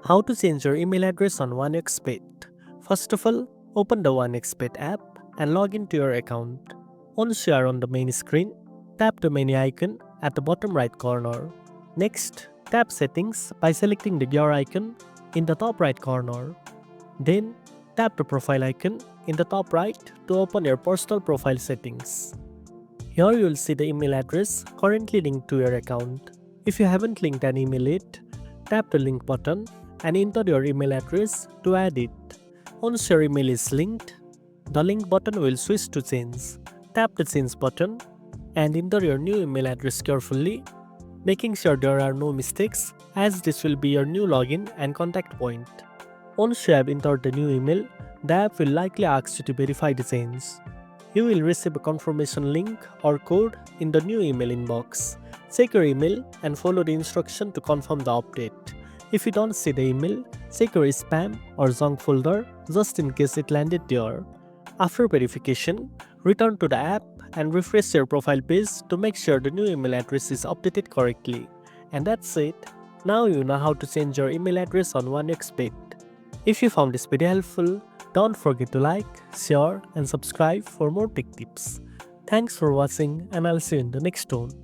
How to change your email address on OneXpert. First of all, open the OneXpert app and log into your account. Once you are on the main screen, tap the menu icon at the bottom right corner. Next, tap Settings by selecting the gear icon in the top right corner. Then, tap the profile icon in the top right to open your personal profile settings. Here you will see the email address currently linked to your account. If you haven't linked an email yet, tap the link button and enter your email address to add it. Once your email is linked, the link button will switch to change. Tap the change button and enter your new email address carefully, making sure there are no mistakes as this will be your new login and contact point. Once you have entered the new email, the app will likely ask you to verify the change. You will receive a confirmation link or code in the new email inbox. Check your email and follow the instruction to confirm the update. If you don't see the email, check your spam or junk folder just in case it landed there. After verification, return to the app and refresh your profile page to make sure the new email address is updated correctly. And that's it. Now you know how to change your email address on OneXpert. If you found this video helpful, don't forget to like, share and subscribe for more tech tips. Thanks for watching and I'll see you in the next one.